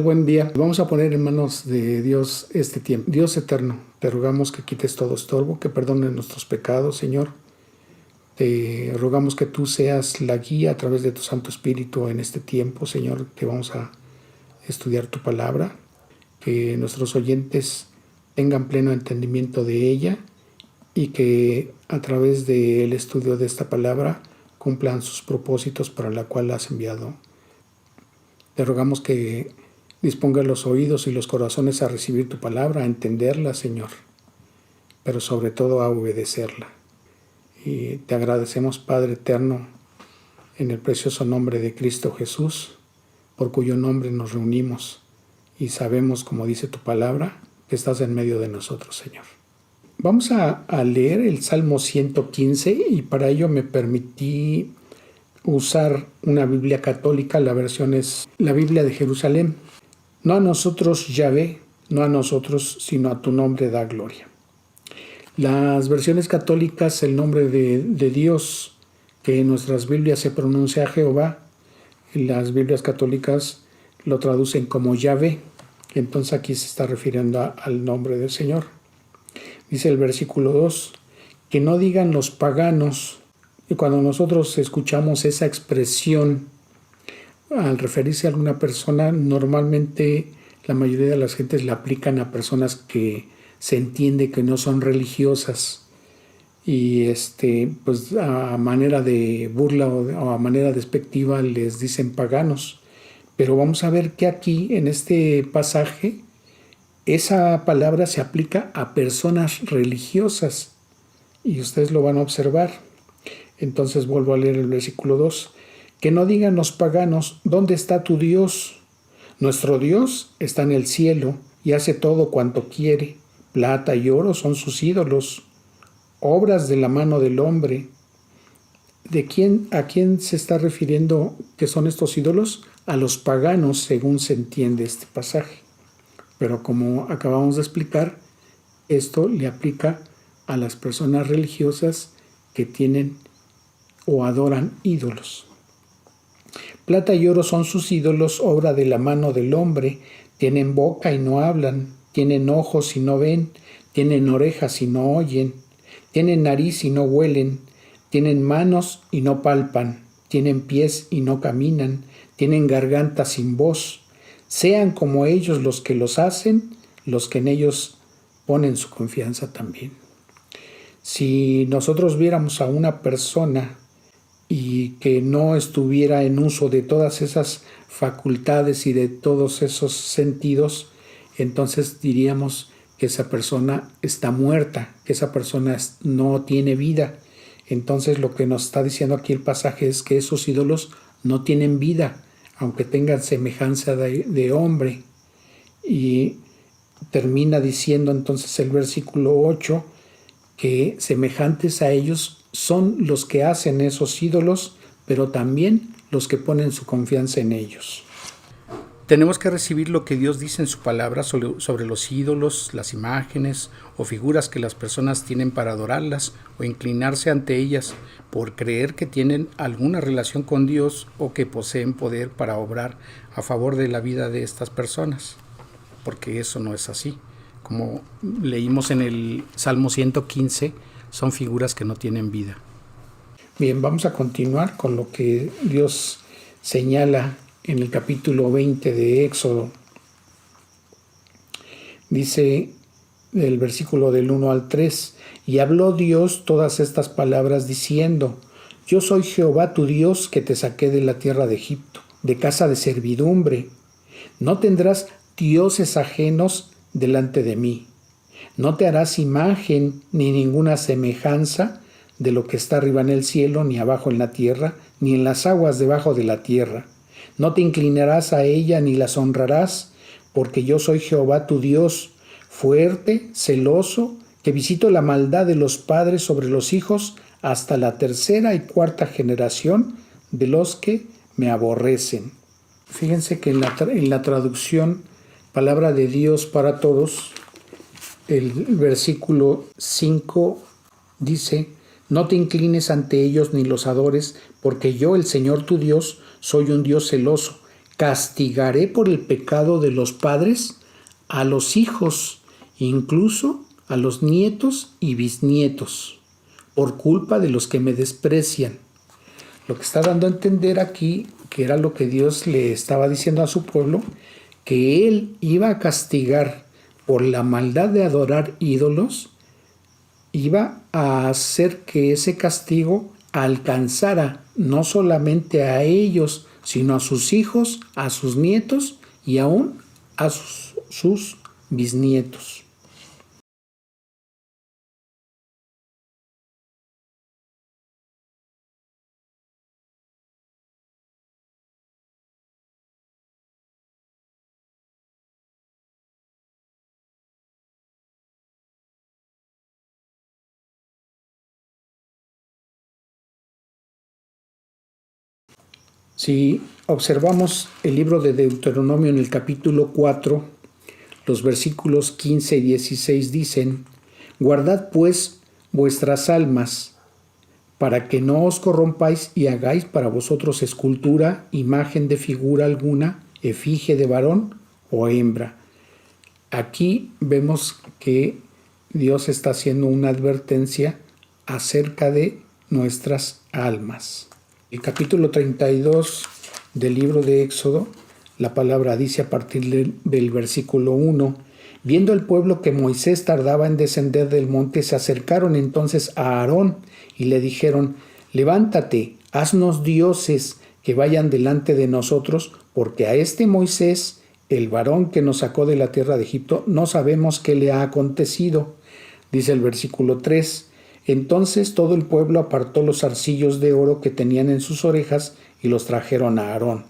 Buen día. Vamos a poner en manos de Dios este tiempo. Dios eterno, te rogamos que quites todo estorbo, que perdones nuestros pecados, Señor. Te rogamos que tú seas la guía a través de tu Santo Espíritu en este tiempo, Señor, que vamos a estudiar tu palabra, que nuestros oyentes tengan pleno entendimiento de ella y que a través del estudio de esta palabra cumplan sus propósitos para la cual la has enviado. Te rogamos que disponga los oídos y los corazones a recibir tu palabra, a entenderla, Señor, pero sobre todo a obedecerla. Y te agradecemos, Padre eterno, en el precioso nombre de Cristo Jesús, por cuyo nombre nos reunimos y sabemos, como dice tu palabra, que estás en medio de nosotros, Señor. Vamos a leer el Salmo 115 y para ello me permití usar una Biblia católica. La versión es la Biblia de Jerusalén. No a nosotros, Yahvé, no a nosotros, sino a tu nombre da gloria. Las versiones católicas, el nombre de Dios, que en nuestras Biblias se pronuncia Jehová, las Biblias católicas lo traducen como Yahvé. Entonces aquí se está refiriendo al nombre del Señor. Dice el versículo 2, que no digan los paganos. Y cuando nosotros escuchamos esa expresión al referirse a alguna persona, normalmente la mayoría de las gentes la aplican a personas que se entiende que no son religiosas y pues a manera de burla o a manera despectiva les dicen paganos. Pero vamos a ver que aquí en este pasaje esa palabra se aplica a personas religiosas y ustedes lo van a observar. Entonces vuelvo a leer el versículo 2. Que no digan los paganos, ¿dónde está tu Dios? Nuestro Dios está en el cielo y hace todo cuanto quiere. Plata y oro son sus ídolos, obras de la mano del hombre. ¿A quién se está refiriendo que son estos ídolos? A los paganos, según se entiende este pasaje. Pero como acabamos de explicar, esto le aplica a las personas religiosas que tienen o adoran ídolos. Plata y oro son sus ídolos, obra de la mano del hombre. Tienen boca y no hablan, tienen ojos y no ven, tienen orejas y no oyen, tienen nariz y no huelen, tienen manos y no palpan, tienen pies y no caminan, tienen garganta sin voz. Sean como ellos los que los hacen, los que en ellos ponen su confianza también. Si nosotros viéramos a una persona y que no estuviera en uso de todas esas facultades y de todos esos sentidos, entonces diríamos que esa persona está muerta, que esa persona no tiene vida. Entonces lo que nos está diciendo aquí el pasaje es que esos ídolos no tienen vida, aunque tengan semejanza de hombre. Y termina diciendo entonces el versículo 8 que semejantes a ellos son los que hacen esos ídolos, pero también los que ponen su confianza en ellos. Tenemos que recibir lo que Dios dice en su palabra sobre los ídolos, las imágenes o figuras que las personas tienen para adorarlas o inclinarse ante ellas por creer que tienen alguna relación con Dios o que poseen poder para obrar a favor de la vida de estas personas, porque eso no es así. Como leímos en el Salmo 115, son figuras que no tienen vida. Bien, vamos a continuar con lo que Dios señala en el capítulo 20 de Éxodo. Dice el versículo del 1 al 3, y habló Dios todas estas palabras diciendo, yo soy Jehová tu Dios que te saqué de la tierra de Egipto, de casa de servidumbre. No tendrás dioses ajenos delante de mí. No te harás imagen ni ninguna semejanza de lo que está arriba en el cielo, ni abajo en la tierra, ni en las aguas debajo de la tierra. No te inclinarás a ella ni las honrarás, porque yo soy Jehová tu Dios, fuerte, celoso, que visito la maldad de los padres sobre los hijos hasta la tercera y cuarta generación de los que me aborrecen. Fíjense que en la traducción Palabra de Dios para Todos, el versículo 5 dice, no te inclines ante ellos ni los adores, porque yo, el Señor tu Dios, soy un Dios celoso, castigaré por el pecado de los padres a los hijos, incluso a los nietos y bisnietos, por culpa de los que me desprecian. Lo que está dando a entender aquí, que era lo que Dios le estaba diciendo a su pueblo, que Él iba a castigar por la maldad de adorar ídolos, iba a hacer que ese castigo alcanzara no solamente a ellos, sino a sus hijos, a sus nietos y aún a sus bisnietos. Si observamos el libro de Deuteronomio en el capítulo 4, los versículos 15 y 16 dicen: guardad pues vuestras almas, para que no os corrompáis y hagáis para vosotros escultura, imagen de figura alguna, efigie de varón o hembra. Aquí vemos que Dios está haciendo una advertencia acerca de nuestras almas. El capítulo 32 del libro de Éxodo, la palabra dice a partir del versículo 1: viendo el pueblo que Moisés tardaba en descender del monte, se acercaron entonces a Aarón y le dijeron: levántate, haznos dioses que vayan delante de nosotros, porque a este Moisés, el varón que nos sacó de la tierra de Egipto, no sabemos qué le ha acontecido. Dice el versículo 3: entonces todo el pueblo apartó los zarcillos de oro que tenían en sus orejas y los trajeron a Aarón.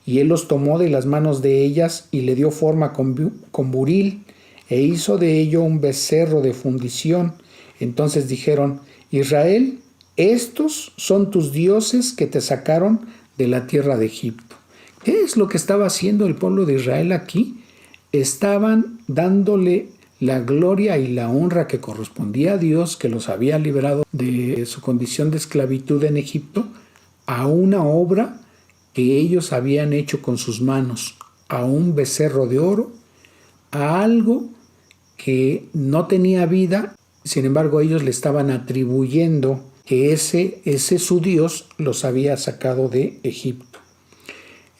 Y él los tomó de las manos de ellas y le dio forma con buril, e hizo de ello un becerro de fundición. Entonces dijeron: Israel, estos son tus dioses que te sacaron de la tierra de Egipto. ¿Qué es lo que estaba haciendo el pueblo de Israel aquí? Estaban dándole la gloria y la honra que correspondía a Dios, que los había librado de su condición de esclavitud en Egipto, a una obra que ellos habían hecho con sus manos, a un becerro de oro, a algo que no tenía vida. Sin embargo, ellos le estaban atribuyendo que ese su Dios los había sacado de Egipto.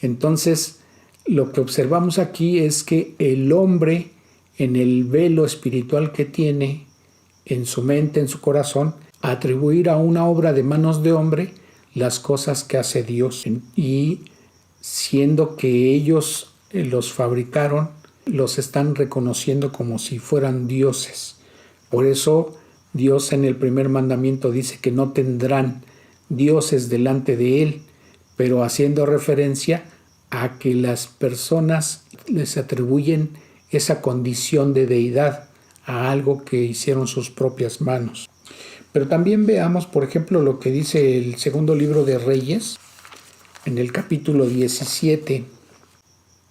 Entonces, lo que observamos aquí es que el hombre, en el velo espiritual que tiene en su mente, en su corazón, atribuir a una obra de manos de hombre las cosas que hace Dios. Y siendo que ellos los fabricaron, los están reconociendo como si fueran dioses. Por eso Dios en el primer mandamiento dice que no tendrán dioses delante de Él, pero haciendo referencia a que las personas les atribuyen esa condición de deidad a algo que hicieron sus propias manos. Pero también veamos, por ejemplo, lo que dice el segundo libro de Reyes, en el capítulo 17.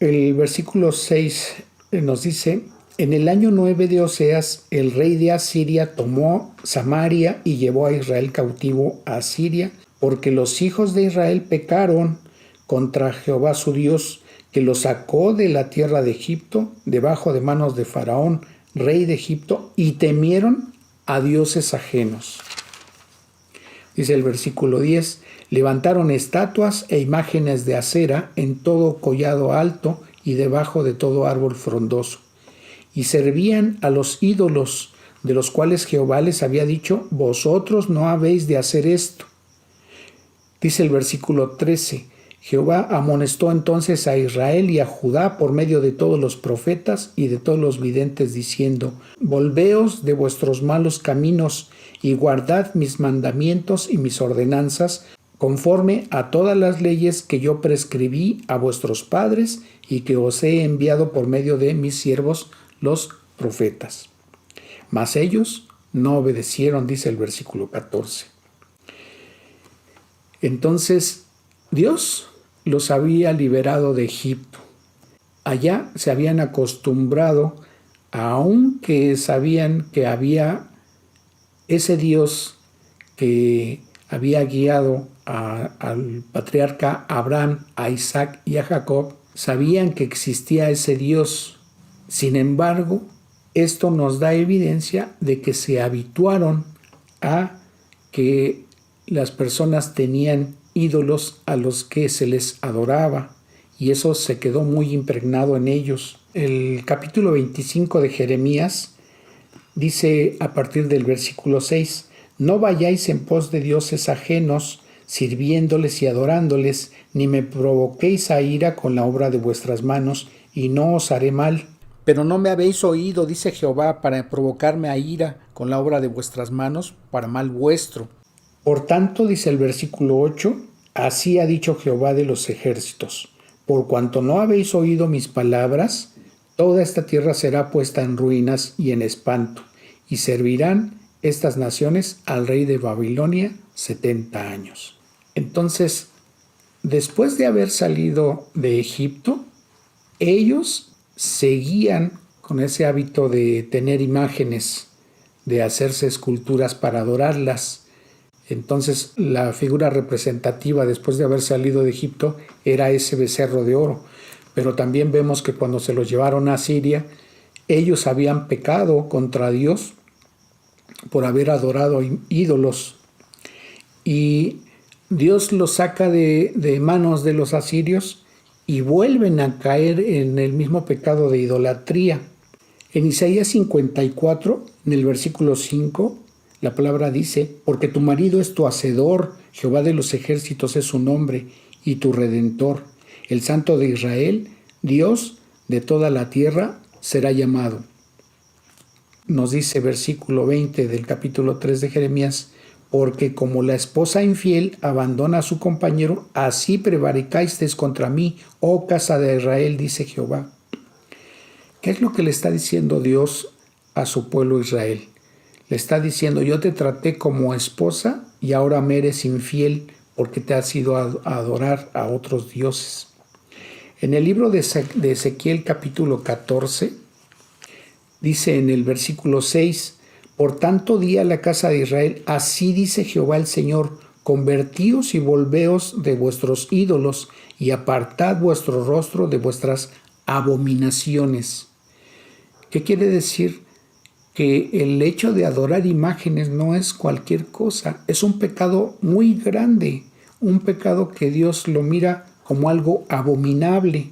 El versículo 6 nos dice: en el año 9 de Oseas, el rey de Asiria tomó Samaria y llevó a Israel cautivo a Asiria, porque los hijos de Israel pecaron contra Jehová su Dios, que los sacó de la tierra de Egipto, debajo de manos de Faraón, rey de Egipto, y temieron a dioses ajenos. Dice el versículo 10: levantaron estatuas e imágenes de acera en todo collado alto y debajo de todo árbol frondoso, y servían a los ídolos, de los cuales Jehová les había dicho: vosotros no habéis de hacer esto. Dice el versículo 13: Jehová amonestó entonces a Israel y a Judá por medio de todos los profetas y de todos los videntes, diciendo: volveos de vuestros malos caminos y guardad mis mandamientos y mis ordenanzas, conforme a todas las leyes que yo prescribí a vuestros padres y que os he enviado por medio de mis siervos los profetas. Mas ellos no obedecieron, dice el versículo 14. Entonces Dios los había liberado de Egipto. Allá se habían acostumbrado, aunque sabían que había ese Dios que había guiado al patriarca Abraham, a Isaac y a Jacob, sabían que existía ese Dios. Sin embargo, esto nos da evidencia de que se habituaron a que las personas tenían ídolos a los que se les adoraba, y eso se quedó muy impregnado en ellos. El capítulo 25 de Jeremías dice a partir del versículo 6: no vayáis en pos de dioses ajenos, sirviéndoles y adorándoles, ni me provoquéis a ira con la obra de vuestras manos, y no os haré mal. Pero no me habéis oído, dice Jehová, para provocarme a ira con la obra de vuestras manos, para mal vuestro. Por tanto, dice el versículo 8, así ha dicho Jehová de los ejércitos: por cuanto no habéis oído mis palabras, toda esta tierra será puesta en ruinas y en espanto, y servirán estas naciones al rey de Babilonia 70 años. Entonces, después de haber salido de Egipto, ellos seguían con ese hábito de tener imágenes, de hacerse esculturas para adorarlas. Entonces, la figura representativa después de haber salido de Egipto era ese becerro de oro. Pero también vemos que cuando se los llevaron a Siria, ellos habían pecado contra Dios por haber adorado ídolos. Y Dios los saca de manos de los asirios y vuelven a caer en el mismo pecado de idolatría. En Isaías 54, en el versículo 5, la palabra dice: porque tu marido es tu hacedor, Jehová de los ejércitos es su nombre, y tu redentor, el Santo de Israel, Dios de toda la tierra, será llamado. Nos dice versículo 20 del capítulo 3 de Jeremías: porque como la esposa infiel abandona a su compañero, así prevaricasteis contra mí, oh casa de Israel, dice Jehová. ¿Qué es lo que le está diciendo Dios a su pueblo Israel? Le está diciendo: yo te traté como esposa y ahora me eres infiel porque te has ido a adorar a otros dioses. En el libro de Ezequiel capítulo 14, dice en el versículo 6: por tanto di a la casa de Israel, así dice Jehová el Señor: convertíos y volveos de vuestros ídolos, y apartad vuestro rostro de vuestras abominaciones. ¿Qué quiere decir? Que el hecho de adorar imágenes no es cualquier cosa, es un pecado muy grande, un pecado que Dios lo mira como algo abominable.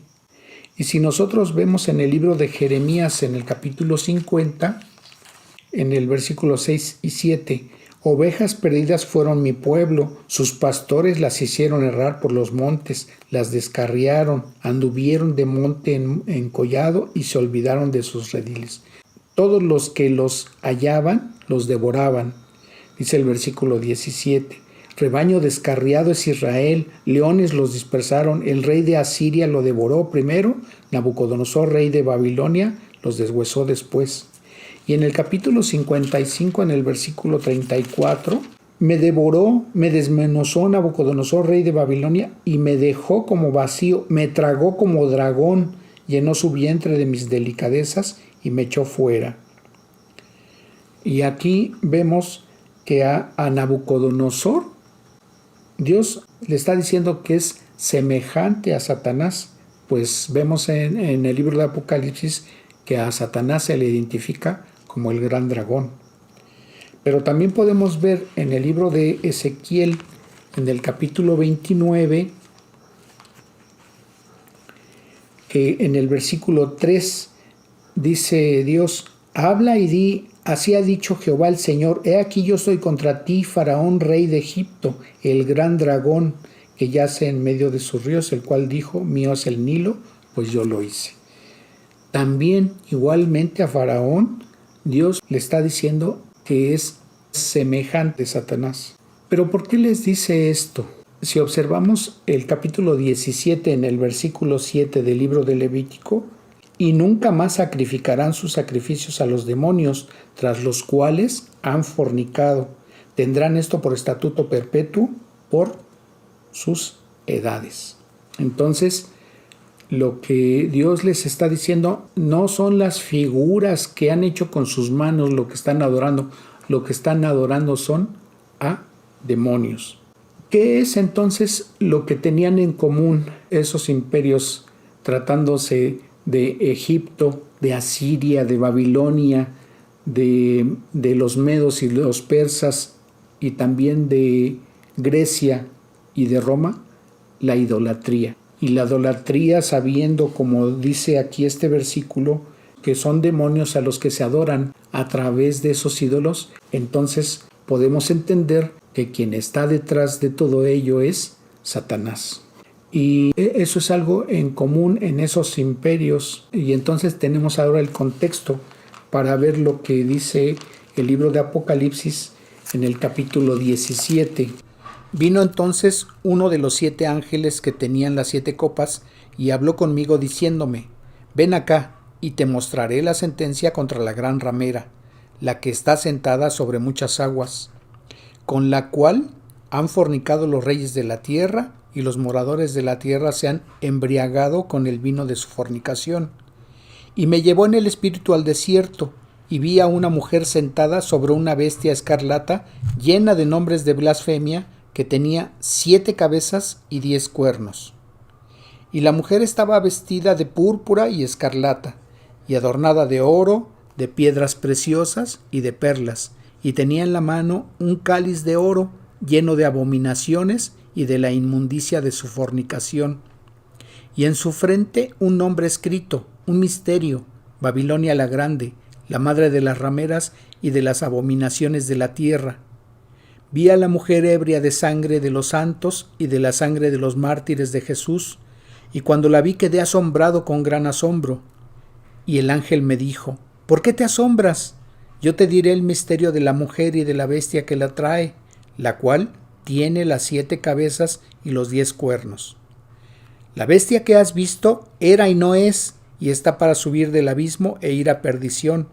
Y si nosotros vemos en el libro de Jeremías, en el capítulo 50, en el versículo 6 y 7, ovejas perdidas fueron mi pueblo, sus pastores las hicieron errar por los montes, las descarriaron, anduvieron de monte en collado y se olvidaron de sus rediles. Todos los que los hallaban, los devoraban. Dice el versículo 17, rebaño descarriado es Israel, leones los dispersaron, el rey de Asiria lo devoró primero, Nabucodonosor, rey de Babilonia, los deshuesó después. Y en el capítulo 55, en el versículo 34, me devoró, me desmenuzó Nabucodonosor, rey de Babilonia, y me dejó como vacío, me tragó como dragón, llenó su vientre de mis delicadezas y me echó fuera. Y aquí vemos que a Nabucodonosor, Dios le está diciendo que es semejante a Satanás, pues vemos en el libro de Apocalipsis que a Satanás se le identifica como el gran dragón. Pero también podemos ver en el libro de Ezequiel, en el capítulo 29, que en el versículo 3 dice Dios: habla y di, así ha dicho Jehová el Señor, he aquí yo estoy contra ti, Faraón, rey de Egipto, el gran dragón que yace en medio de sus ríos, el cual dijo: mío es el Nilo, pues yo lo hice. También igualmente a Faraón, Dios le está diciendo que es semejante a Satanás. ¿Pero por qué les dice esto? Si observamos el capítulo 17 en el versículo 7 del libro de Levítico: y nunca más sacrificarán sus sacrificios a los demonios, tras los cuales han fornicado. Tendrán esto por estatuto perpetuo por sus edades. Entonces, lo que Dios les está diciendo no son las figuras que han hecho con sus manos lo que están adorando. Lo que están adorando son a demonios. ¿Qué es entonces lo que tenían en común esos imperios tratándose de Egipto, de Asiria, de Babilonia, de los medos y los persas y también de Grecia y de Roma? La idolatría. Y la idolatría, sabiendo, como dice aquí este versículo, que son demonios a los que se adoran a través de esos ídolos, entonces podemos entender que quien está detrás de todo ello es Satanás. Y eso es algo en común en esos imperios. Y entonces tenemos ahora el contexto para ver lo que dice el libro de Apocalipsis en el capítulo 17. Vino entonces uno de los 7 ángeles que tenían las 7 copas y habló conmigo diciéndome: ven acá y te mostraré la sentencia contra la gran ramera, la que está sentada sobre muchas aguas, con la cual han fornicado los reyes de la tierra, y los moradores de la tierra se han embriagado con el vino de su fornicación. Y me llevó en el espíritu al desierto, y vi a una mujer sentada sobre una bestia escarlata, llena de nombres de blasfemia, que tenía 7 cabezas y 10 cuernos. Y la mujer estaba vestida de púrpura y escarlata, y adornada de oro, de piedras preciosas y de perlas, y tenía en la mano un cáliz de oro lleno de abominaciones y de la inmundicia de su fornicación. Y en su frente un nombre escrito, un misterio: Babilonia la Grande, la madre de las rameras y de las abominaciones de la tierra. Vi a la mujer ebria de sangre de los santos y de la sangre de los mártires de Jesús, y cuando la vi quedé asombrado con gran asombro. Y el ángel me dijo: ¿por qué te asombras? Yo te diré el misterio de la mujer y de la bestia que la trae, la cual tiene las 7 cabezas y los 10 cuernos. La bestia que has visto era y no es, y está para subir del abismo e ir a perdición.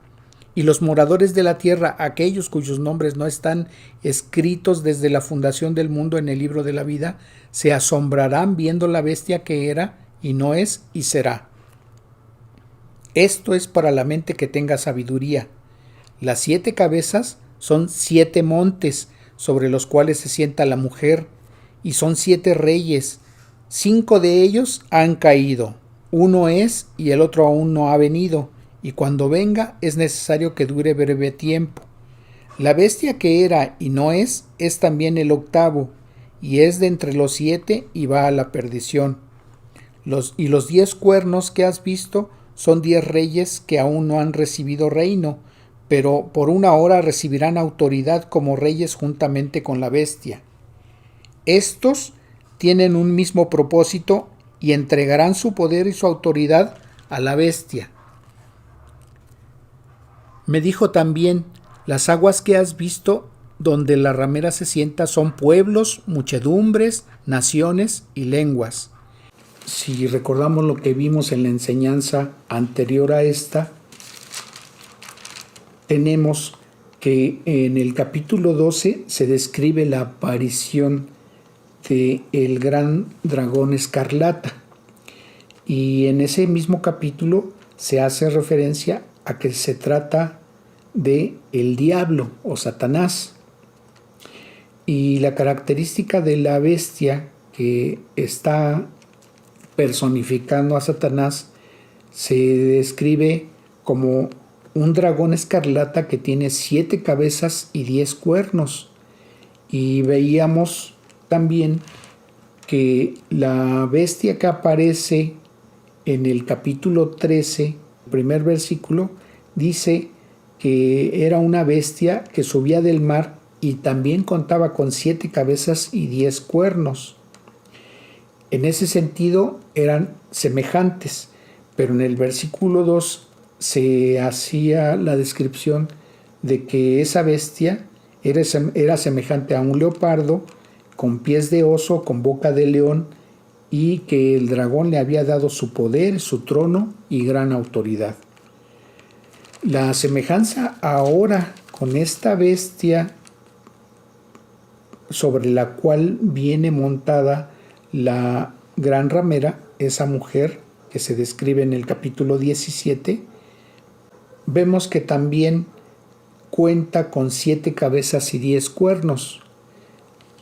Y los moradores de la tierra, aquellos cuyos nombres no están escritos desde la fundación del mundo en el libro de la vida, se asombrarán viendo la bestia que era y no es y será. Esto es para la mente que tenga sabiduría. Las 7 cabezas son 7 montes sobre los cuales se sienta la mujer, y son 7 reyes. 5 de ellos han caído, uno es y el otro aún no ha venido, y cuando venga es necesario que dure breve tiempo. La bestia que era y no es también el 8º, y es de entre los 7 y va a la perdición. Los 10 cuernos que has visto son 10 reyes que aún no han recibido reino, pero por una hora recibirán autoridad como reyes juntamente con la bestia. Estos tienen un mismo propósito y entregarán su poder y su autoridad a la bestia. Me dijo también: las aguas que has visto donde la ramera se sienta son pueblos, muchedumbres, naciones y lenguas. Si recordamos lo que vimos en la enseñanza anterior a esta, tenemos que en el capítulo 12 se describe la aparición del gran dragón escarlata, y en ese mismo capítulo se hace referencia a que se trata de el diablo o Satanás, y la característica de la bestia que está personificando a Satanás se describe como un dragón escarlata que tiene 7 cabezas y 10 cuernos. Y veíamos también que la bestia que aparece en el capítulo 13, primer versículo, dice que era una bestia que subía del mar y también contaba con 7 cabezas y 10 cuernos. En ese sentido eran semejantes, pero en el versículo 2 se hacía la descripción de que esa bestia era semejante a un leopardo, con pies de oso, con boca de león, y que el dragón le había dado su poder, su trono y gran autoridad. La semejanza ahora con esta bestia sobre la cual viene montada la gran ramera, esa mujer que se describe en el capítulo 17, vemos que también cuenta con 7 cabezas y 10 cuernos.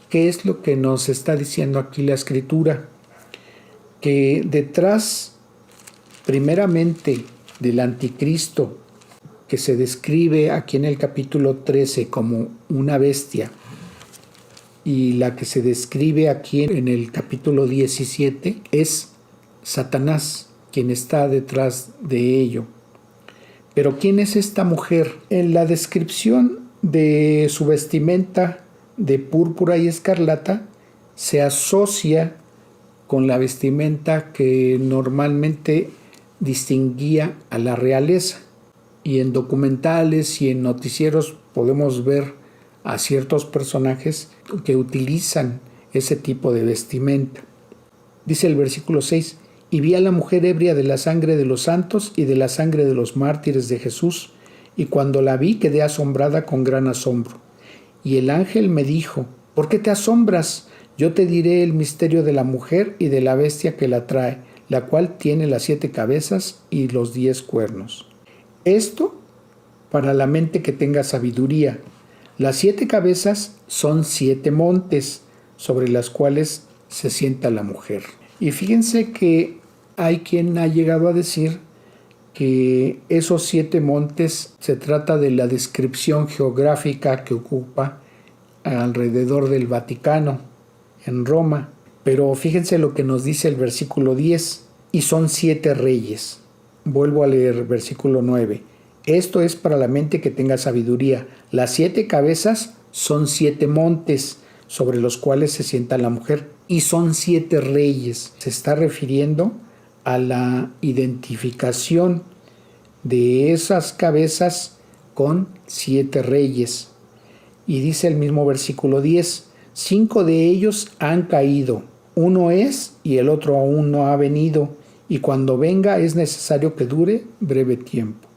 ¿Qué es lo que nos está diciendo aquí la Escritura? Que detrás, primeramente, del anticristo, que se describe aquí en el capítulo 13 como una bestia, y la que se describe aquí en el capítulo 17 es Satanás, quien está detrás de ello. Pero ¿quién es esta mujer? En la descripción de su vestimenta de púrpura y escarlata se asocia con la vestimenta que normalmente distinguía a la realeza. Y en documentales y en noticieros podemos ver a ciertos personajes que utilizan ese tipo de vestimenta. Dice el versículo 6: y vi a la mujer ebria de la sangre de los santos y de la sangre de los mártires de Jesús, y cuando la vi quedé asombrada con gran asombro. Y el ángel me dijo: ¿por qué te asombras? Yo te diré el misterio de la mujer y de la bestia que la trae, la cual tiene las 7 cabezas y los 10 cuernos. Esto para la mente que tenga sabiduría. Las 7 cabezas son 7 montes sobre las cuales se sienta la mujer. Y fíjense que hay quien ha llegado a decir que esos 7 montes se trata de la descripción geográfica que ocupa alrededor del Vaticano, en Roma. Pero fíjense lo que nos dice el versículo 10: y son 7 reyes. Vuelvo a leer versículo 9. Esto es para la mente que tenga sabiduría. Las 7 cabezas son 7 montes sobre los cuales se sienta la mujer, y son 7 reyes. Se está refiriendo a la identificación de esas cabezas con 7 reyes. Y dice el mismo versículo 10: 5 de ellos han caído, uno es y el otro aún no ha venido, y cuando venga es necesario que dure breve tiempo.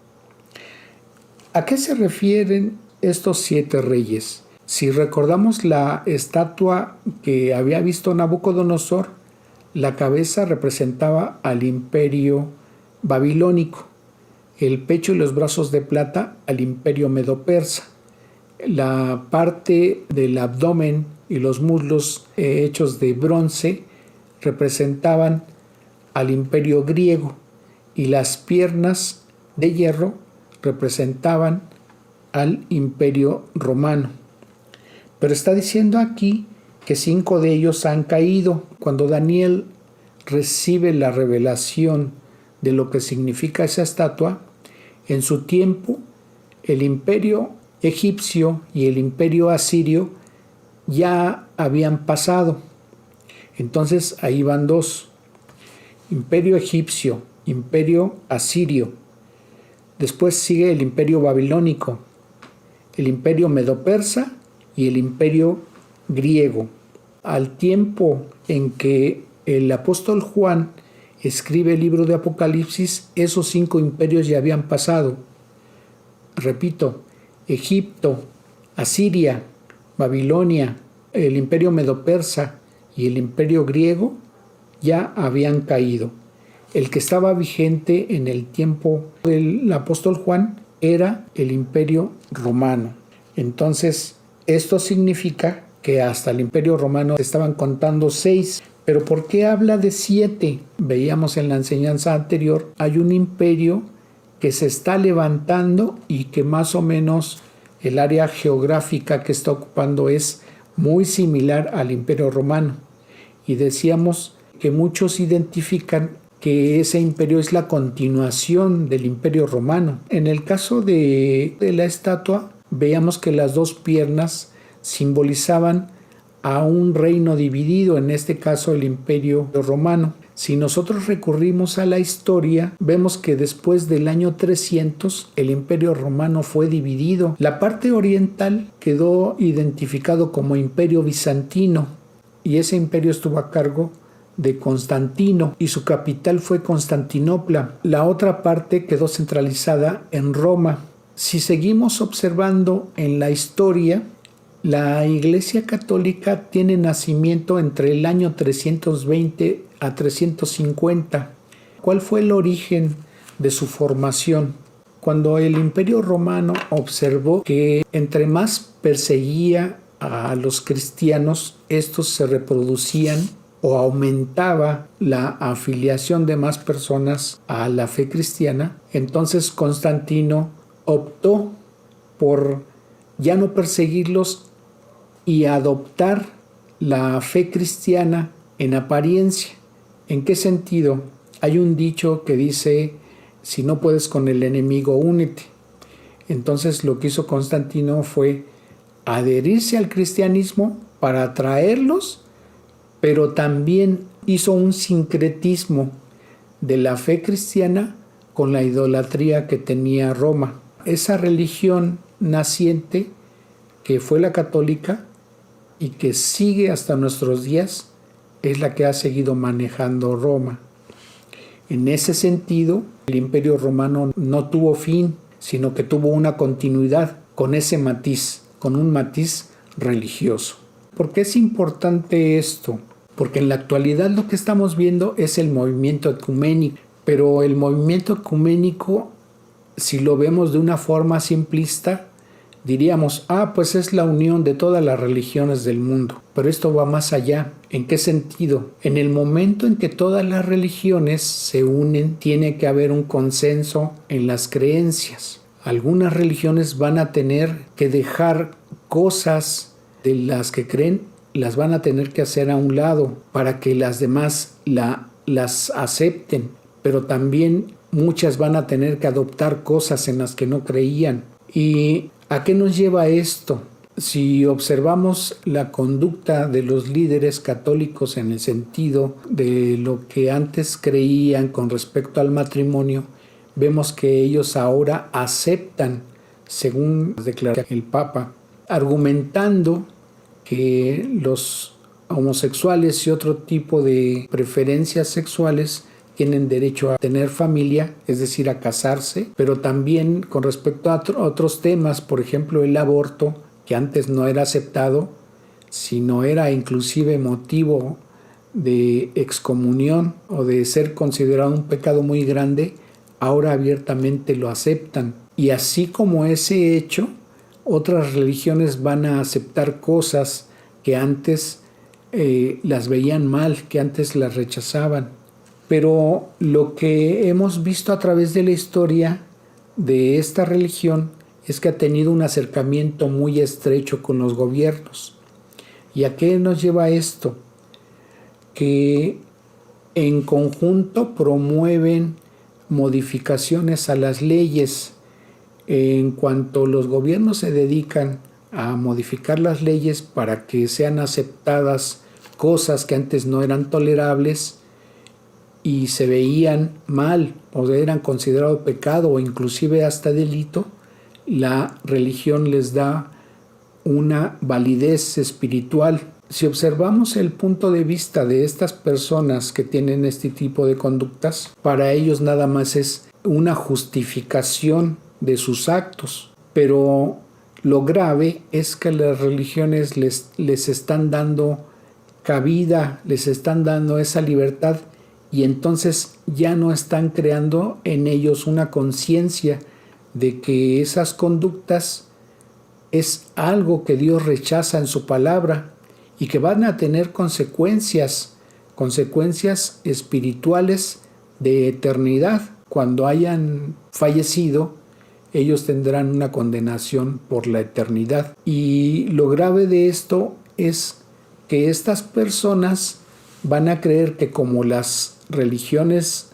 ¿A qué se refieren estos 7 reyes? Si recordamos la estatua que había visto Nabucodonosor, la cabeza representaba al imperio babilónico, el pecho y los brazos de plata al imperio medo-persa, la parte del abdomen y los muslos hechos de bronce representaban al imperio griego, y las piernas de hierro representaban al imperio romano. Pero está diciendo aquí que 5 de ellos han caído. Cuando Daniel recibe la revelación de lo que significa esa estatua, en su tiempo el imperio egipcio y el imperio asirio ya habían pasado. Entonces ahí van 2: imperio egipcio, imperio asirio. Después sigue el imperio babilónico, el imperio medo-persa y el imperio griego. Al tiempo en que el apóstol Juan escribe el libro de Apocalipsis, esos 5 imperios ya habían pasado. Repito: Egipto, Asiria, Babilonia, el imperio medo-persa y el imperio griego ya habían caído. El que estaba vigente en el tiempo del apóstol Juan era el imperio romano. Entonces, esto significa que hasta el imperio romano estaban contando 6. ¿Pero por qué habla de 7? Veíamos en la enseñanza anterior, hay un imperio que se está levantando y que más o menos el área geográfica que está ocupando es muy similar al imperio romano. Y decíamos que muchos identifican que ese imperio es la continuación del imperio romano. En el caso de la estatua, veíamos que las 2 piernas simbolizaban a un reino dividido, en este caso el imperio romano. Si nosotros recurrimos a la historia, vemos que después del año 300 el imperio romano fue dividido. La parte oriental quedó identificado como imperio bizantino, y ese imperio estuvo a cargo de Constantino y su capital fue Constantinopla. La otra parte quedó centralizada en Roma. Si seguimos observando en la historia, la Iglesia Católica tiene nacimiento entre el año 320 a 350. ¿Cuál fue el origen de su formación? Cuando el Imperio Romano observó que entre más perseguía a los cristianos, estos se reproducían o aumentaba la afiliación de más personas a la fe cristiana. Entonces Constantino optó por ya no perseguirlos y adoptar la fe cristiana en apariencia. ¿En qué sentido? Hay un dicho que dice: si no puedes con el enemigo, únete. Entonces lo que hizo Constantino fue adherirse al cristianismo para atraerlos, pero también hizo un sincretismo de la fe cristiana con la idolatría que tenía Roma. Esa religión naciente, que fue la católica y que sigue hasta nuestros días, es la que ha seguido manejando Roma. En ese sentido, el Imperio Romano no tuvo fin, sino que tuvo una continuidad con ese matiz, con un matiz religioso. ¿Por qué es importante esto? Porque en la actualidad lo que estamos viendo es el movimiento ecuménico, pero el movimiento ecuménico, si lo vemos de una forma simplista, diríamos: pues es la unión de todas las religiones del mundo. Pero esto va más allá. ¿En qué sentido? En el momento en que todas las religiones se unen, tiene que haber un consenso en las creencias. Algunas religiones van a tener que dejar cosas de las que creen, las van a tener que hacer a un lado para que las demás las acepten. Pero también muchas van a tener que adoptar cosas en las que no creían. ¿Y a qué nos lleva esto? Si observamos la conducta de los líderes católicos en el sentido de lo que antes creían con respecto al matrimonio, vemos que ellos ahora aceptan, según declara el Papa, argumentando que los homosexuales y otro tipo de preferencias sexuales tienen derecho a tener familia, es decir, a casarse, pero también con respecto a otros temas, por ejemplo, el aborto, que antes no era aceptado, sino era inclusive motivo de excomunión o de ser considerado un pecado muy grande, ahora abiertamente lo aceptan. Y así como ese hecho, otras religiones van a aceptar cosas que antes las veían mal, que antes las rechazaban. Pero lo que hemos visto a través de la historia de esta religión es que ha tenido un acercamiento muy estrecho con los gobiernos. ¿Y a qué nos lleva esto? Que en conjunto promueven modificaciones a las leyes. En cuanto los gobiernos se dedican a modificar las leyes para que sean aceptadas cosas que antes no eran tolerables y se veían mal o eran considerados pecado o inclusive hasta delito, la religión les da una validez espiritual. Si observamos el punto de vista de estas personas que tienen este tipo de conductas, para ellos nada más es una justificación de sus actos. Pero lo grave es que las religiones les están dando cabida, les están dando esa libertad, y entonces ya no están creando en ellos una conciencia de que esas conductas es algo que Dios rechaza en su palabra y que van a tener consecuencias espirituales de eternidad. Cuando hayan fallecido, ellos tendrán una condenación por la eternidad. Y lo grave de esto es que estas personas van a creer que como las religiones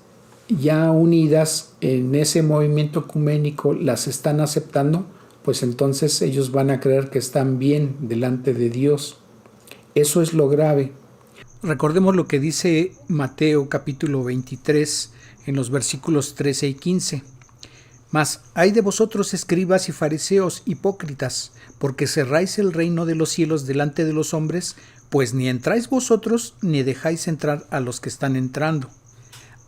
ya unidas en ese movimiento ecuménico las están aceptando, pues entonces ellos van a creer que están bien delante de Dios. Eso es lo grave. Recordemos lo que dice Mateo capítulo 23 en los versículos 13 y 15. Mas hay de vosotros, escribas y fariseos hipócritas, porque cerráis el reino de los cielos delante de los hombres, pues ni entráis vosotros ni dejáis entrar a los que están entrando.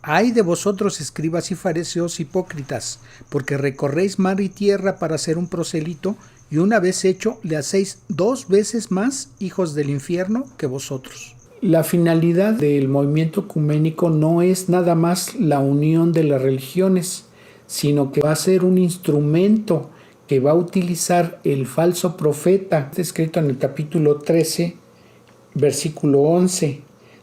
Ay de vosotros, escribas y fariseos hipócritas, porque recorréis mar y tierra para ser un prosélito, y una vez hecho le hacéis 2 veces más hijos del infierno que vosotros. La finalidad del movimiento ecuménico no es nada más la unión de las religiones, sino que va a ser un instrumento que va a utilizar el falso profeta. Está escrito en el capítulo 13, versículo 11.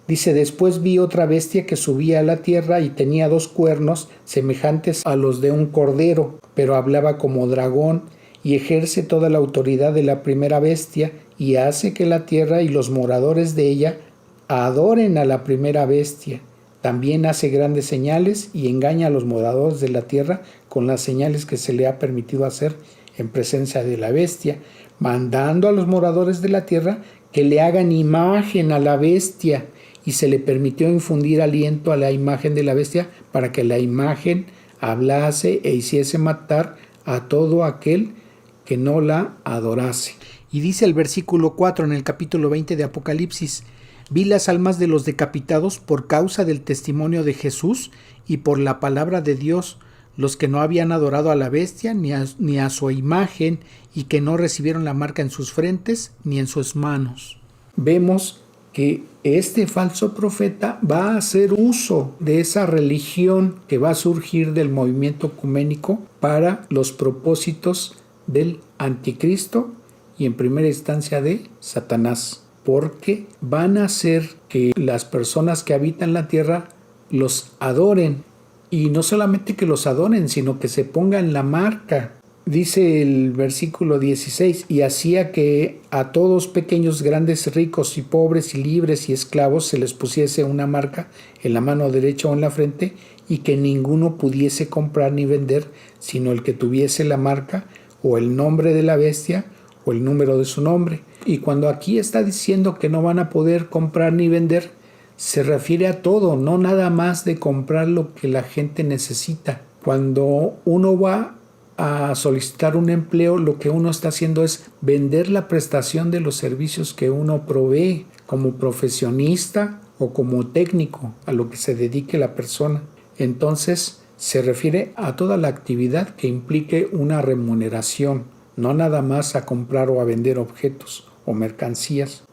Dice: después vi otra bestia que subía a la tierra y tenía 2 cuernos semejantes a los de un cordero, pero hablaba como dragón y ejerce toda la autoridad de la primera bestia y hace que la tierra y los moradores de ella adoren a la primera bestia. También hace grandes señales y engaña a los moradores de la tierra con las señales que se le ha permitido hacer en presencia de la bestia, mandando a los moradores de la tierra que le hagan imagen a la bestia, y se le permitió infundir aliento a la imagen de la bestia para que la imagen hablase e hiciese matar a todo aquel que no la adorase. Y dice el versículo 4 en el capítulo 20 de Apocalipsis: vi las almas de los decapitados por causa del testimonio de Jesús y por la palabra de Dios, los que no habían adorado a la bestia ni a su imagen, y que no recibieron la marca en sus frentes ni en sus manos. Vemos que este falso profeta va a hacer uso de esa religión que va a surgir del movimiento ecuménico para los propósitos del anticristo y en primera instancia de Satanás, porque van a hacer que las personas que habitan la tierra los adoren, y no solamente que los adoren, sino que se pongan la marca. Dice el versículo 16: y hacía que a todos, pequeños, grandes, ricos y pobres y libres y esclavos, se les pusiese una marca en la mano derecha o en la frente, y que ninguno pudiese comprar ni vender, sino el que tuviese la marca o el nombre de la bestia o el número de su nombre. Y cuando aquí está diciendo que no van a poder comprar ni vender, se refiere a todo, no nada más de comprar lo que la gente necesita. Cuando uno va a solicitar un empleo, lo que uno está haciendo es vender la prestación de los servicios que uno provee como profesionista o como técnico, a lo que se dedique la persona. Entonces se refiere a toda la actividad que implique una remuneración, no nada más a comprar o a vender objetos o mercancías.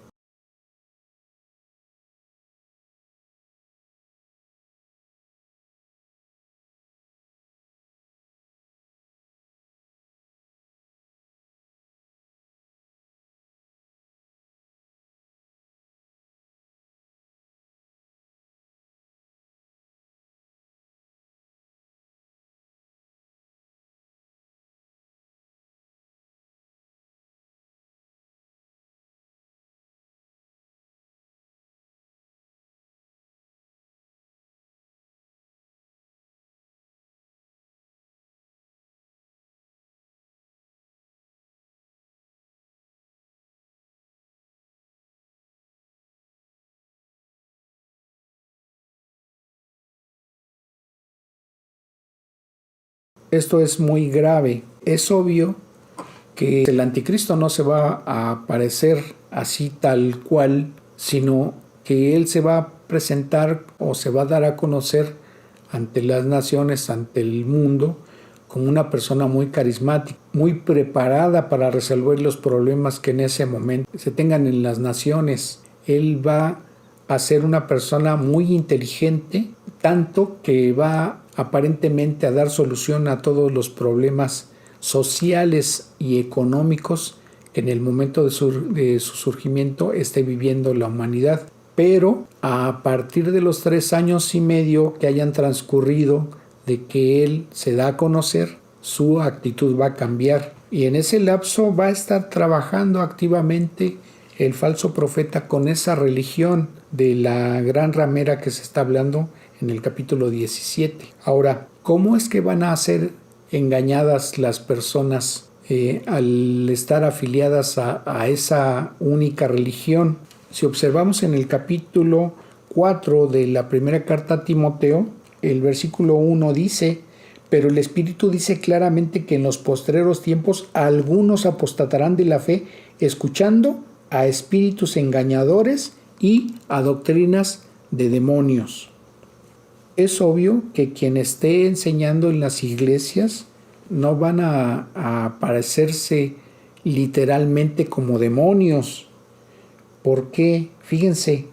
Esto es muy grave. Es obvio que el anticristo no se va a aparecer así tal cual, sino que él se va a presentar o se va a dar a conocer ante las naciones, ante el mundo, como una persona muy carismática, muy preparada para resolver los problemas que en ese momento se tengan en las naciones. Él va a ser una persona muy inteligente, tanto que va aparentemente a dar solución a todos los problemas sociales y económicos que en el momento de su surgimiento esté viviendo la humanidad. Pero a partir de los 3 años y medio que hayan transcurrido de que él se da a conocer, su actitud va a cambiar, y en ese lapso va a estar trabajando activamente el falso profeta con esa religión de la gran ramera que se está hablando en el capítulo 17. Ahora, ¿cómo es que van a ser engañadas las personas al estar afiliadas a esa única religión? Si observamos en el capítulo 4 de la primera carta a Timoteo, el versículo 1 dice: pero el Espíritu dice claramente que en los postreros tiempos algunos apostatarán de la fe, escuchando a espíritus engañadores y a doctrinas de demonios. Es obvio que quien esté enseñando en las iglesias no van a aparecerse literalmente como demonios. ¿Por qué? Fíjense,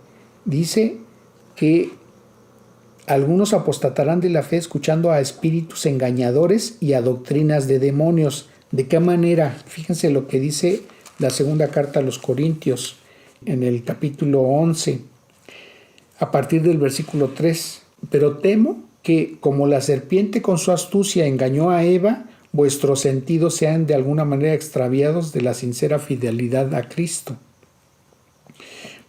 dice que algunos apostatarán de la fe escuchando a espíritus engañadores y a doctrinas de demonios. ¿De qué manera? Fíjense lo que dice la segunda carta a los Corintios en el capítulo 11, a partir del versículo 3. Pero temo que, como la serpiente con su astucia engañó a Eva, vuestros sentidos sean de alguna manera extraviados de la sincera fidelidad a Cristo.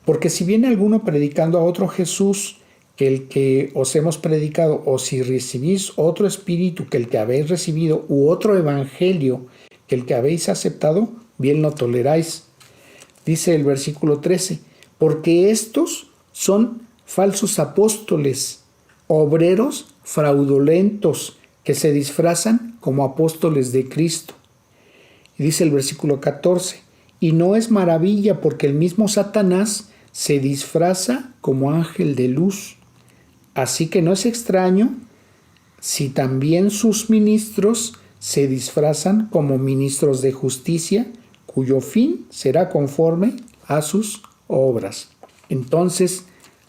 Porque si viene alguno predicando a otro Jesús que el que os hemos predicado, o si recibís otro espíritu que el que habéis recibido, u otro evangelio que el que habéis aceptado, bien lo toleráis. Dice el versículo 13, porque estos son falsos apóstoles, obreros fraudulentos, que se disfrazan como apóstoles de Cristo. Y dice el versículo 14, y no es maravilla porque el mismo Satanás se disfraza como ángel de luz. Así que no es extraño si también sus ministros se disfrazan como ministros de justicia, cuyo fin será conforme a sus obras. Entonces,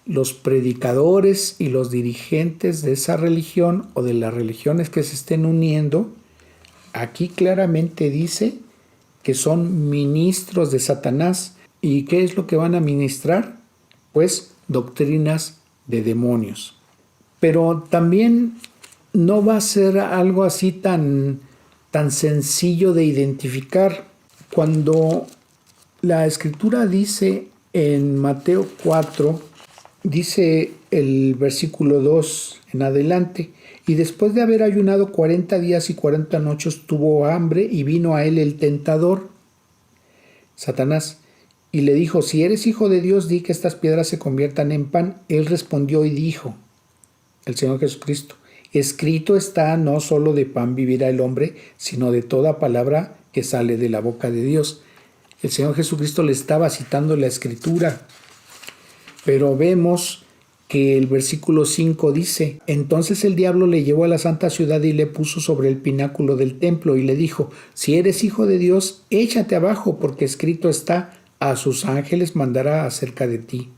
los predicadores y los dirigentes de esa religión o de las religiones que se estén uniendo, aquí claramente dice que son ministros de Satanás. ¿Y qué es lo que van a ministrar? Pues doctrinas de demonios. Pero también no va a ser algo así tan sencillo de identificar. Cuando la Escritura dice en Mateo 4, dice el versículo 2 en adelante, y después de haber ayunado 40 días y 40 noches tuvo hambre y vino a él el tentador, Satanás, y le dijo, si eres hijo de Dios, di que estas piedras se conviertan en pan. Él respondió y dijo, el Señor Jesucristo, escrito está, no solo de pan vivirá el hombre, sino de toda palabra que sale de la boca de Dios. El Señor Jesucristo le estaba citando la Escritura, pero vemos que el versículo 5 dice, entonces el diablo le llevó a la santa ciudad y le puso sobre el pináculo del templo y le dijo, si eres hijo de Dios, échate abajo, porque escrito está, a sus ángeles mandará acerca de ti,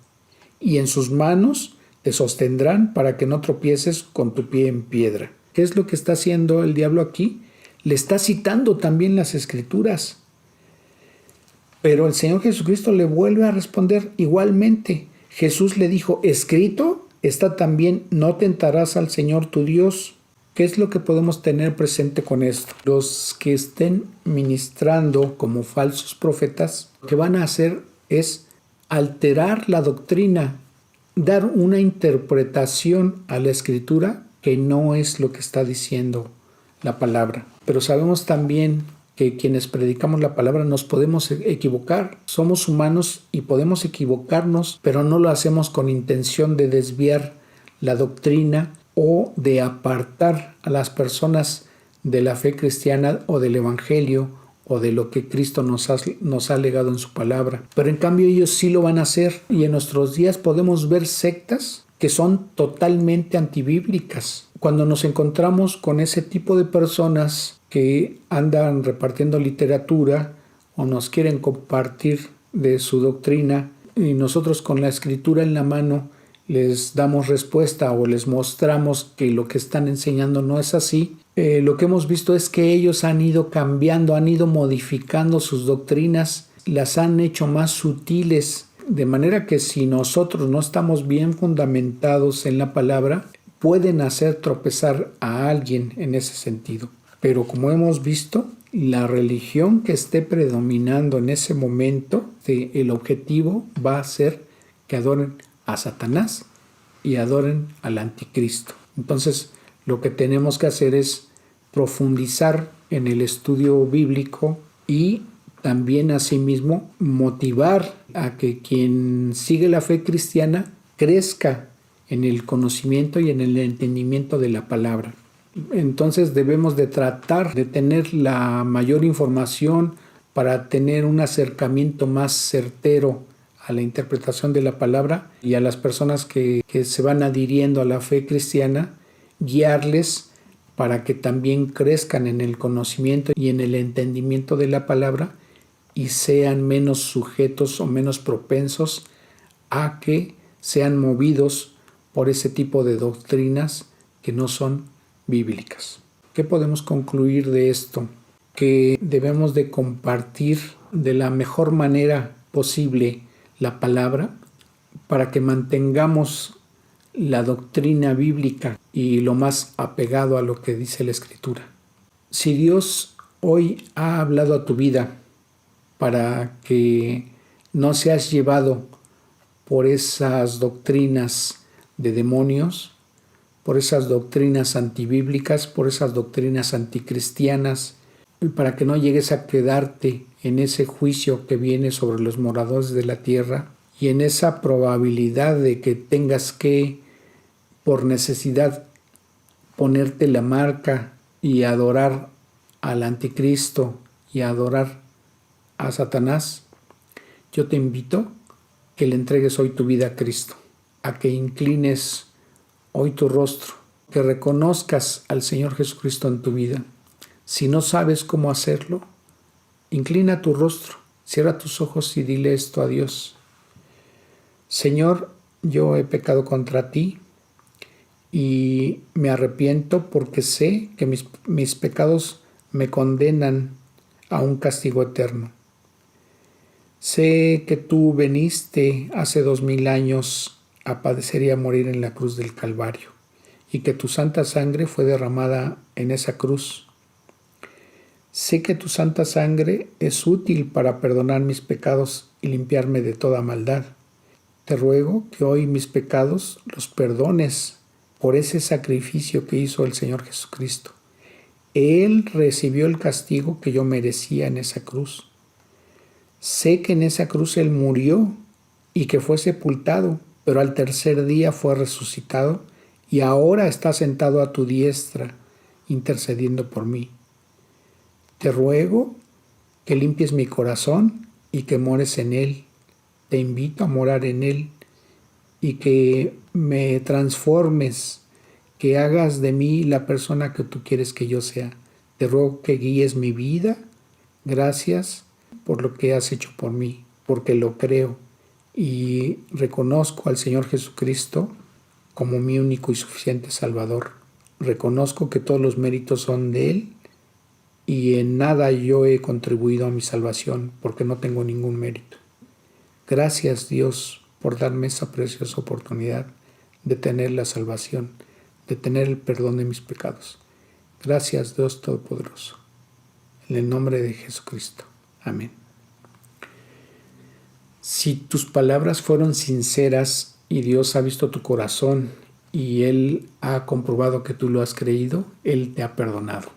y en sus manos te sostendrán para que no tropieces con tu pie en piedra. ¿Qué es lo que está haciendo el diablo aquí? Le está citando también las Escrituras. Pero el Señor Jesucristo le vuelve a responder igualmente. Jesús le dijo, escrito está también, no tentarás al Señor tu Dios. ¿Qué es lo que podemos tener presente con esto? Los que estén ministrando como falsos profetas, lo que van a hacer es alterar la doctrina, dar una interpretación a la Escritura que no es lo que está diciendo la palabra. Pero sabemos también que quienes predicamos la palabra nos podemos equivocar. Somos humanos y podemos equivocarnos, pero no lo hacemos con intención de desviar la doctrina o de apartar a las personas de la fe cristiana o del Evangelio o de lo que Cristo nos ha legado en su palabra. Pero en cambio ellos sí lo van a hacer, y en nuestros días podemos ver sectas que son totalmente antibíblicas. Cuando nos encontramos con ese tipo de personas que andan repartiendo literatura o nos quieren compartir de su doctrina, y nosotros con la Escritura en la mano les damos respuesta o les mostramos que lo que están enseñando no es así, lo que hemos visto es que ellos han ido cambiando, han ido modificando sus doctrinas, las han hecho más sutiles, de manera que si nosotros no estamos bien fundamentados en la palabra, pueden hacer tropezar a alguien en ese sentido. Pero como hemos visto, la religión que esté predominando en ese momento, el objetivo va a ser que adoren a Satanás y adoren al anticristo. Entonces, lo que tenemos que hacer es profundizar en el estudio bíblico y también asimismo motivar a que quien sigue la fe cristiana crezca en el conocimiento y en el entendimiento de la palabra. Entonces debemos de tratar de tener la mayor información para tener un acercamiento más certero a la interpretación de la palabra, y a las personas que se van adhiriendo a la fe cristiana, guiarles para que también crezcan en el conocimiento y en el entendimiento de la palabra y sean menos sujetos o menos propensos a que sean movidos por ese tipo de doctrinas que no son bíblicas. ¿Qué podemos concluir de esto? que debemos de compartir de la mejor manera posible la palabra para que mantengamos la doctrina bíblica y lo más apegado a lo que dice la Escritura. Si Dios hoy ha hablado a tu vida para que no seas llevado por esas doctrinas de demonios, por esas doctrinas antibíblicas, por esas doctrinas anticristianas, para que no llegues a quedarte en ese juicio que viene sobre los moradores de la tierra y en esa probabilidad de que tengas que, por necesidad, ponerte la marca y adorar al anticristo y adorar a Satanás, yo te invito que le entregues hoy tu vida a Cristo, a que inclines hoy tu rostro, que reconozcas al Señor Jesucristo en tu vida. Si no sabes cómo hacerlo, inclina tu rostro, cierra tus ojos y dile esto a Dios. Señor, yo he pecado contra ti y me arrepiento porque sé que mis pecados me condenan a un castigo eterno. Sé que tú veniste hace 2000 años a padecer y a morir en la cruz del Calvario y que tu santa sangre fue derramada en esa cruz. Sé que tu santa sangre es útil para perdonar mis pecados y limpiarme de toda maldad. Te ruego que hoy mis pecados los perdones por ese sacrificio que hizo el Señor Jesucristo. Él recibió el castigo que yo merecía en esa cruz. Sé que en esa cruz Él murió y que fue sepultado, pero al tercer día fue resucitado y ahora está sentado a tu diestra, intercediendo por mí. Te ruego que limpies mi corazón y que mores en él. Te invito a morar en él y que me transformes, que hagas de mí la persona que tú quieres que yo sea. Te ruego que guíes mi vida. Gracias por lo que has hecho por mí, porque lo creo y reconozco al Señor Jesucristo como mi único y suficiente Salvador. Reconozco que todos los méritos son de Él y en nada yo he contribuido a mi salvación porque no tengo ningún mérito. Gracias, Dios, por darme esa preciosa oportunidad de tener la salvación, de tener el perdón de mis pecados. Gracias, Dios Todopoderoso. En el nombre de Jesucristo. Amén. Si tus palabras fueron sinceras y Dios ha visto tu corazón y Él ha comprobado que tú lo has creído, Él te ha perdonado.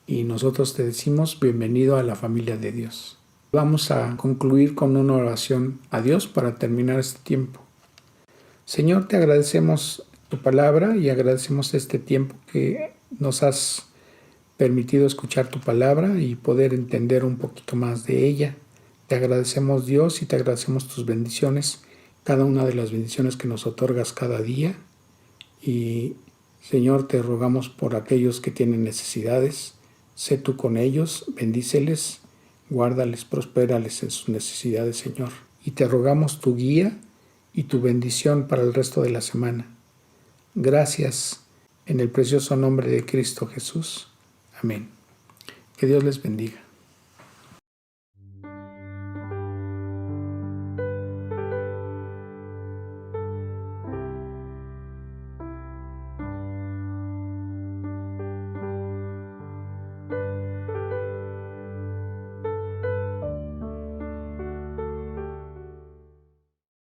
Y nosotros te decimos bienvenido a la familia de Dios. Vamos a concluir con una oración a Dios para terminar este tiempo. Señor, te agradecemos tu palabra y agradecemos este tiempo que nos has permitido escuchar tu palabra y poder entender un poquito más de ella. Te agradecemos, Dios, y te agradecemos tus bendiciones, cada una de las bendiciones que nos otorgas cada día. Y, Señor, te rogamos por aquellos que tienen necesidades. Sé tú con ellos, bendíceles, guárdales, prospérales en sus necesidades, Señor. Y te rogamos tu guía y tu bendición para el resto de la semana. Gracias, en el precioso nombre de Cristo Jesús. Amén. Que Dios les bendiga.